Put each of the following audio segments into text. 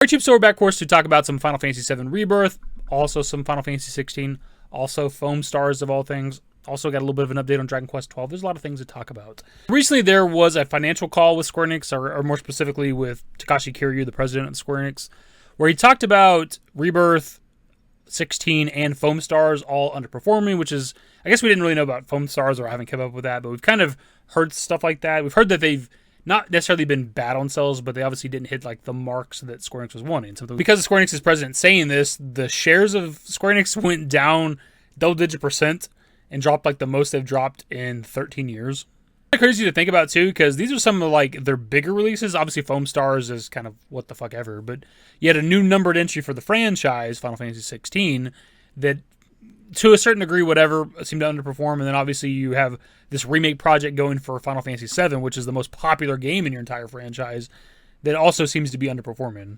YouTube, so we're back, of course, to talk about some Final Fantasy VII Rebirth, also some Final Fantasy 16, also Foamstars of all things. Also got a little bit of an update on Dragon Quest 12. There's a lot of things to talk about. Recently, there was a financial call with Square Enix, or more specifically with Takashi Kiryu, the president of Square Enix, where he talked about Rebirth, 16, and Foamstars all underperforming, which is, I guess we didn't really know about Foamstars, or I haven't kept up with that, but we've kind of heard stuff like that. We've heard that they've not necessarily been bad on sales, but they obviously didn't hit like the marks that Square Enix was wanting. So because of Square Enix's president saying this, the shares of Square Enix went down double-digit % and dropped like the most they've dropped in 13 years. It's crazy to think about too, because these are some of like their bigger releases. Obviously, Foamstars is kind of what the fuck ever, but you had a new numbered entry for the franchise, Final Fantasy 16, that to a certain degree, whatever, seemed to underperform. And then obviously you have this remake project going for Final Fantasy VII, which is the most popular game in your entire franchise, that also seems to be underperforming.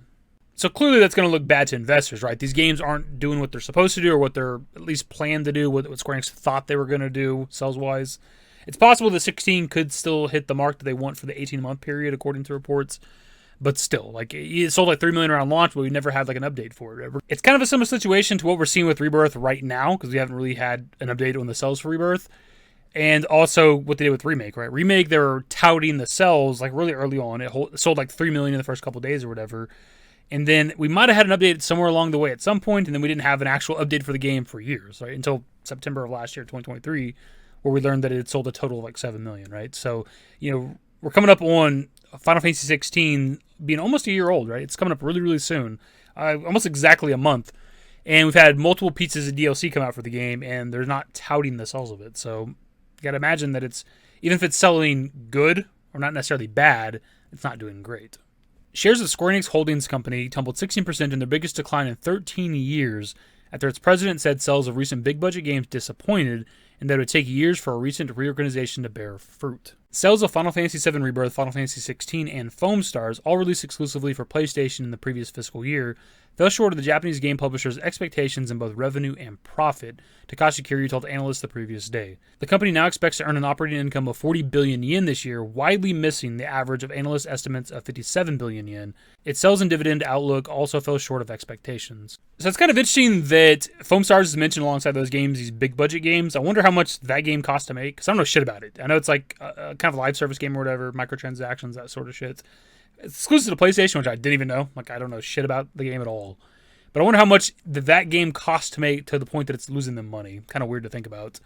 So clearly that's going to look bad to investors, right? These games aren't doing what they're supposed to do, or what they're at least planned to do, what Square Enix thought they were going to do sales-wise. It's possible that 16 could still hit the mark that they want for the 18-month period, according to reports. But still, like, it sold like 3 million around launch, but we never had like an update for it. It's kind of a similar situation to what we're seeing with Rebirth right now, because we haven't really had an update on the sales for Rebirth. And also what they did with Remake, right? Remake, they were touting the sales like really early on. It sold like 3 million in the first couple of days or whatever. And then we might have had an update somewhere along the way at some point, and then we didn't have an actual update for the game for years, right? Until September of last year, 2023, where we learned that it sold a total of like 7 million, right? So, you know, we're coming up on Final Fantasy 16 being almost a year old, right? It's coming up really, really soon. Almost exactly a month. And we've had multiple pieces of DLC come out for the game, and they're not touting the sales of it. So you got to imagine that it's, even if it's selling good or not necessarily bad, it's not doing great. Shares of Square Enix Holdings Company tumbled 16% in their biggest decline in 13 years after its president said sales of recent big-budget games disappointed and that it would take years for a recent reorganization to bear fruit. Sales of Final Fantasy VII Rebirth, Final Fantasy 16, and Foamstars, all released exclusively for PlayStation in the previous fiscal year, fell short of the Japanese game publisher's expectations in both revenue and profit, Takashi Kiryu told analysts the previous day. The company now expects to earn an operating income of 40 billion yen this year, widely missing the average of analyst estimates of 57 billion yen. Its sales and dividend outlook also fell short of expectations. So it's kind of interesting that Foamstars is mentioned alongside those games, these big budget games. I wonder how much that game cost to make, because I don't know shit about it. I know it's like a kind of live service game or whatever, microtransactions, that sort of shit. It's exclusive to PlayStation, which I didn't even know. Like, I don't know shit about the game at all. But I wonder how much that game cost to make to the point that it's losing them money. Kind of weird to think about.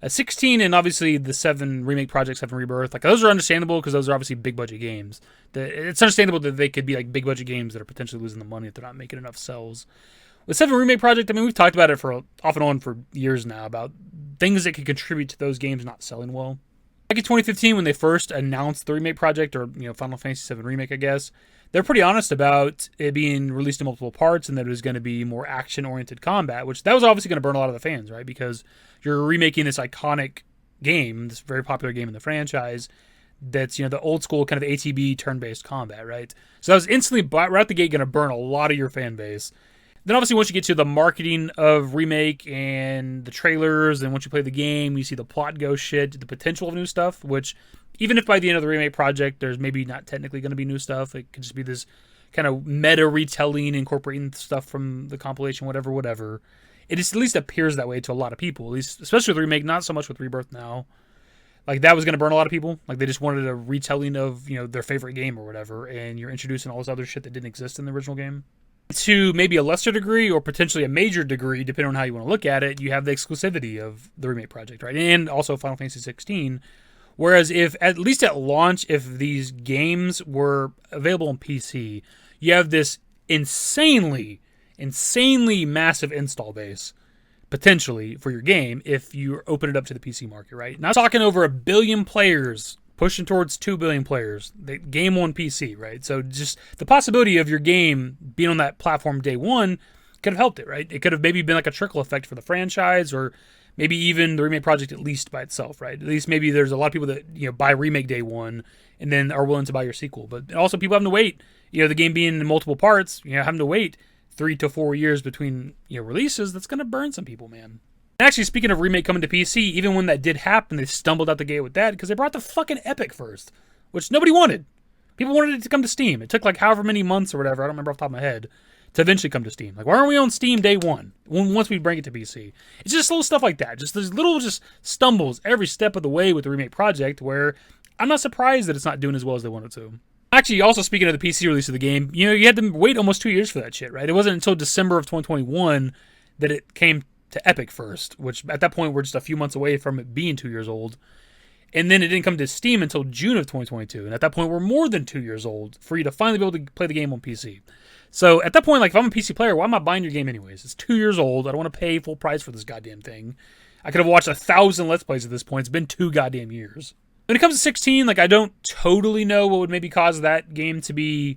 16 and obviously the 7 remake projects, 7 Rebirth, like those are understandable because those are obviously big budget games. It's understandable that they could be like big budget games that are potentially losing the money if they're not making enough sales. With 7 remake project, I mean, we've talked about it for off and on for years now about things that could contribute to those games not selling well. Back in 2015, when they first announced the remake project, or Final Fantasy VII Remake, I guess, they're pretty honest about it being released in multiple parts and that it was going to be more action-oriented combat, which that was obviously going to burn a lot of the fans, right? Because you're remaking this iconic game, this very popular game in the franchise, that's the old school kind of ATB turn-based combat, right? So that was instantly right out the gate going to burn a lot of your fan base. Then obviously once you get to the marketing of Remake and the trailers, and once you play the game, you see the plot go shit, the potential of new stuff, which even if by the end of the Remake project there's maybe not technically going to be new stuff, it could just be this kind of meta retelling, incorporating stuff from the compilation, whatever. It just at least appears that way to a lot of people, at least, especially with Remake, not so much with Rebirth now. Like, that was going to burn a lot of people. Like, they just wanted a retelling of, their favorite game or whatever, and you're introducing all this other shit that didn't exist in the original game. To maybe a lesser degree or potentially a major degree, depending on how you want to look at it, you have the exclusivity of the Remake project, right? And also Final Fantasy 16. Whereas if, at least at launch, if these games were available on PC, you have this insanely massive install base, potentially, for your game if you open it up to the PC market, right? Now talking over 1 billion players, pushing towards 2 billion players, the game on PC, right? So just the possibility of your game being on that platform day one could have helped it, right? It could have maybe been like a trickle effect for the franchise, or maybe even the Remake project at least by itself, right? At least maybe there's a lot of people that buy Remake day one and then are willing to buy your sequel. But also people having to wait, the game being in multiple parts, having to wait 3 to 4 years between releases, that's going to burn some people, man. And actually, speaking of Remake coming to PC, even when that did happen, they stumbled out the gate with that because they brought the fucking Epic first, which nobody wanted. People wanted it to come to Steam. It took like however many months or whatever, I don't remember off the top of my head, to eventually come to Steam. Like, why aren't we on Steam day one once we bring it to PC? It's just little stuff like that. Just there's little just stumbles every step of the way with the remake project where I'm not surprised that it's not doing as well as they wanted to. Actually, also speaking of the PC release of the game, you know, you had to wait almost 2 years for that shit, right? It wasn't until December of 2021 that it came to Epic first, which at that point we're just a few months away from it being 2 years old. And then it didn't come to Steam until June of 2022. And at that point, we're more than 2 years old for you to finally be able to play the game on PC. So at that point, like, if I'm a PC player, why am I buying your game anyways? It's 2 years old. I don't want to pay full price for this goddamn thing. I could have watched 1,000 Let's Plays at this point. It's been 2 goddamn years. When it comes to 16, like, I don't totally know what would maybe cause that game to be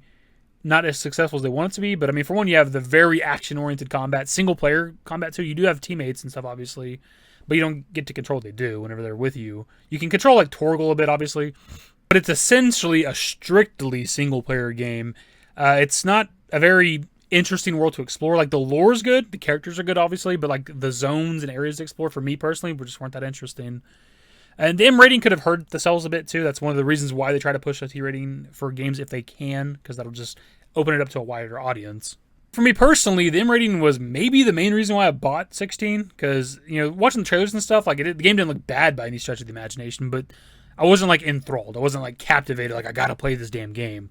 not as successful as they want it to be. But, I mean, for one, you have the very action-oriented combat, single-player combat, too. You do have teammates and stuff, obviously. But you don't get to control what they do whenever they're with you. You can control, like, Torgal a bit, obviously. But it's essentially a strictly single-player game. It's not a very interesting world to explore. Like, the lore is good. The characters are good, obviously. But, like, the zones and areas to explore, for me personally, just weren't that interesting. And the M rating could have hurt the sales a bit, too. That's one of the reasons why they try to push a T rating for games if they can. Because that'll just open it up to a wider audience. For me personally, the M rating was maybe the main reason why I bought 16. Because, you know, watching the trailers and stuff, like, the game didn't look bad by any stretch of the imagination. But I wasn't, like, enthralled. I wasn't, like, captivated. Like, I gotta play this damn game.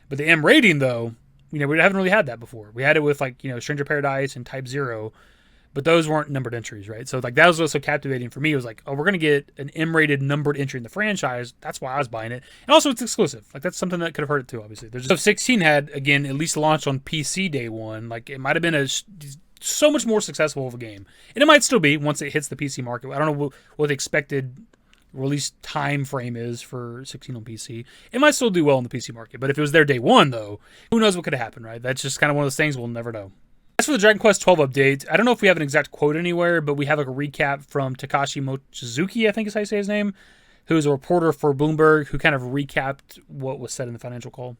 But the M rating, though, you know, we haven't really had that before. We had it with, like, you know, Stranger Paradise and Type 0. But those weren't numbered entries, right? So, like, that was what's so captivating for me. It was like, oh, we're going to get an M-rated numbered entry in the franchise. That's why I was buying it. And also, it's exclusive. Like, that's something that could have hurt it, too, obviously. There's just, 16 had, again, at least launched on PC day one. Like, it might have been so much more successful of a game. And it might still be once it hits the PC market. I don't know what the expected release time frame is for 16 on PC. It might still do well in the PC market. But if it was there day one, though, who knows what could have happened, right? That's just kind of one of those things we'll never know. As for the Dragon Quest 12 update, I don't know if we have an exact quote anywhere, but we have like a recap from Takashi Mochizuki, I think is how you say his name, who is a reporter for Bloomberg, who kind of recapped what was said in the financial call.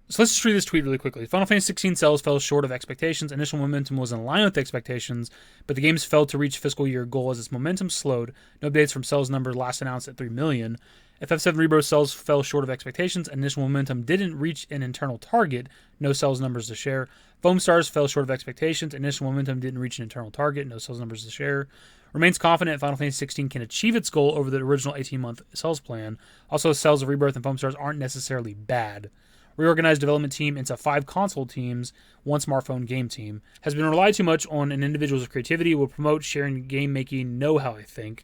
So let's just read this tweet really quickly. Final Fantasy 16 sales fell short of expectations. Initial momentum was in line with expectations, but the games failed to reach fiscal year goal as its momentum slowed. No updates from sales numbers last announced at 3 million. FF7 Rebirth sales fell short of expectations. Initial momentum didn't reach an internal target. No sales numbers to share. Foamstars fell short of expectations. Initial momentum didn't reach an internal target. No sales numbers to share. Remains confident Final Fantasy 16 can achieve its goal over the original 18-month sales plan. Also, sales of Rebirth and Foamstars aren't necessarily bad. Reorganized development team into 5 console teams, 1 smartphone game team. Has been relied too much on an individual's creativity. Will promote sharing game-making know-how, I think,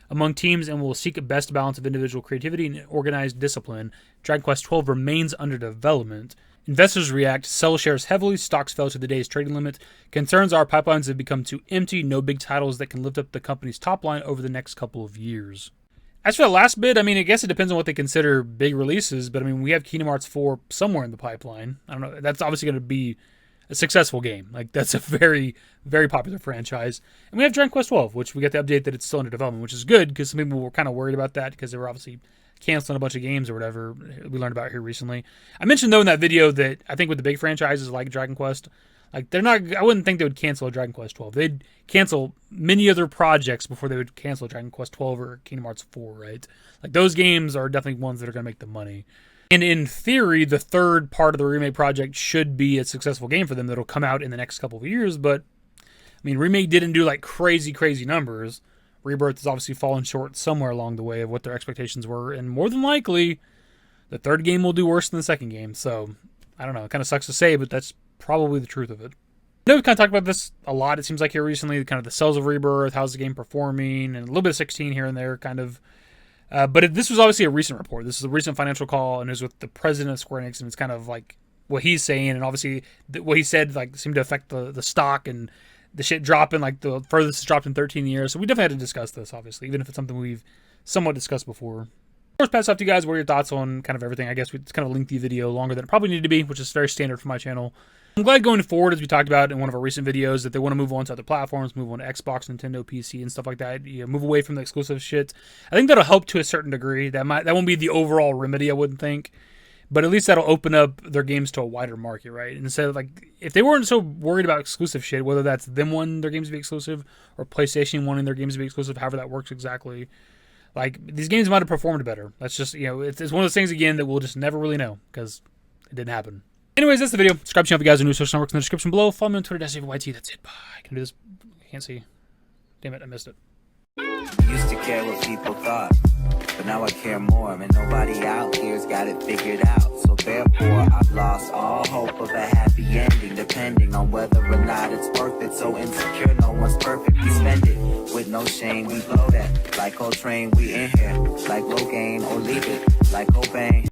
among teams, and will seek a best balance of individual creativity and organized discipline. Dragon Quest 12 remains under development. Investors react, sell shares heavily, stocks fell to the day's trading limit. Concerns are pipelines have become too empty, no big titles that can lift up the company's top line over the next couple of years. As for the last bit, I mean, I guess it depends on what they consider big releases, but I mean, we have Kingdom Hearts 4 somewhere in the pipeline. I don't know, that's obviously going to be a successful game. Like, that's a very, very popular franchise. And we have Dragon Quest 12, which we got the update that it's still under development, which is good, because some people were kind of worried about that, because they were obviously canceling a bunch of games or whatever we learned about here recently. I mentioned, though, in that video that I think with the big franchises like Dragon Quest, like, they're not, I wouldn't think they would cancel a Dragon Quest 12. They'd cancel many other projects before they would cancel Dragon Quest 12 or Kingdom Hearts 4, right? Like, those games are definitely ones that are going to make the money. And in theory, the third part of the remake project should be a successful game for them that'll come out in the next couple of years. But, I mean, remake didn't do, like, crazy numbers. Rebirth has obviously fallen short somewhere along the way of what their expectations were. And more than likely, the third game will do worse than the second game. So, I don't know. It kind of sucks to say, but that's probably the truth of it. I know we've kind of talked about this a lot, it seems like, here recently. Kind of the sales of Rebirth, how's the game performing, and a little bit of 16 here and there, kind of. But this was obviously a recent report. This is a recent financial call, and it was with the president of Square Enix, and it's kind of like what he's saying, and obviously what he said like seemed to affect the stock and the shit dropping, like the furthest it's dropped in 13 years. So we definitely had to discuss this, obviously, even if it's something we've somewhat discussed before. Of course, pass off to you guys what are your thoughts on kind of everything. I guess it's kind of a lengthy video, longer than it probably needed to be, which is very standard for my channel. I'm glad going forward, as we talked about in one of our recent videos, that they want to move on to other platforms, move on to Xbox, Nintendo, PC, and stuff like that. You know, move away from the exclusive shit. I think that'll help to a certain degree. That won't be the overall remedy, I wouldn't think. But at least that'll open up their games to a wider market, right? And so, like, if they weren't so worried about exclusive shit, whether that's them wanting their games to be exclusive or PlayStation wanting their games to be exclusive, however that works exactly, Like, these games might have performed better. That's just, you know, it's one of those things, again, that we'll just never really know because it didn't happen. Anyways, that's the video. Subscribe to the channel if you guys are new. Social networks in the description below. Follow me on Twitter, dashingdavidbusiness. That's it. Bye. I can do this. I can't see. Damn it, I missed it. Used to care what people thought, but now I care more, and nobody out here's got it figured out. So therefore, I've lost all hope of a happy ending, depending on whether or not it's worth it. So insecure, no one's perfect. We spend it with no shame. We blow that like Coltrane. We in here like Rogaine, or leave it like Cobain.